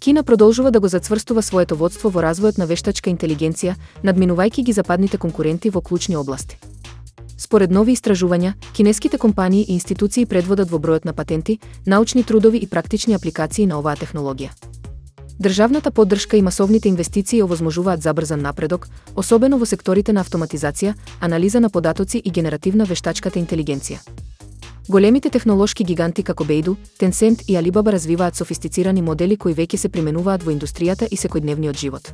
Кина продолжува да го зацврстува своето водство во развојот на вештачка интелигенција, надминувајќи ги западните конкуренти во клучни области. Според нови истражувања, кинеските компании и институции предводат во бројот на патенти, научни трудови и практични апликации на оваа технологија. Државната поддршка и масовните инвестиции овозможуваат забрзан напредок, особено во секторите на автоматизација, анализа на податоци и генеративна вештачката интелигенција. Големите технолошки гиганти како Бејду, Tencent и Alibaba развиваат софистицирани модели кои веќе се применуваат во индустријата и секојдневниот живот.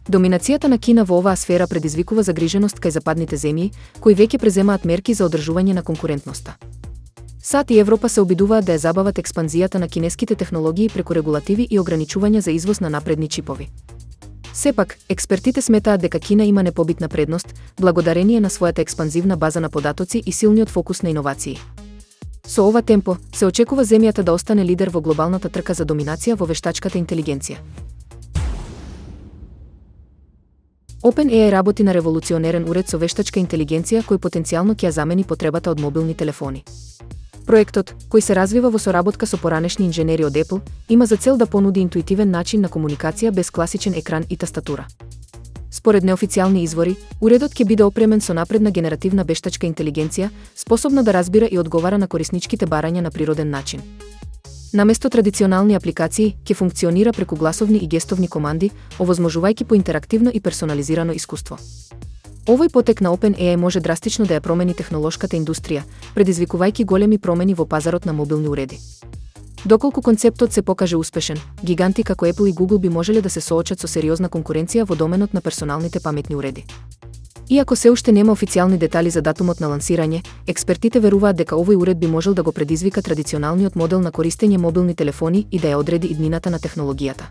Доминацијата на Кина во оваа сфера предизвикува загриженост кај западните земји, кои веќе преземаат мерки за одржување на конкурентноста. САД и Европа се обидуваат да ја забават експанзијата на кинеските технологии преку регулативи и ограничувања за извоз на напредни чипови. Сепак, експертите сметаат дека Кина има непобитна предност, благодарение на својата експанзивна база на податоци и силниот фокус на иновации. Со ова темпо, се очекува земјата да остане лидер во глобалната трка за доминација во вештачката интелигенција. OpenAI работи на револуционерен уред со вештачка интелигенција кој потенцијално ќе ја замени потребата од мобилни телефони. Проектот, кој се развива во соработка со поранешни инженери од Apple, има за цел да понуди интуитивен начин на комуникација без класичен екран и тастатура. Според неофицијални извори, уредот ќе биде опремен со напредна генеративна вештачка интелигенција, способна да разбира и одговара на корисничките барања на природен начин. Наместо традиционални апликации, ќе функционира преку гласовни и гестовни команди, овозможувајќи поинтерактивно и персонализирано искуство. Овој потек на OpenAI може драстично да ја промени технолошката индустрија, предизвикувајќи големи промени во пазарот на мобилни уреди. Доколку концептот се покаже успешен, гиганти како Apple и Google би можеле да се соочат со сериозна конкуренција во доменот на персоналните паметни уреди. Иако се уште нема официјални детали за датумот на лансирање, експертите веруваат дека овој уред би можел да го предизвика традиционалниот модел на користење мобилни телефони и да ја одреди иднината на технологијата.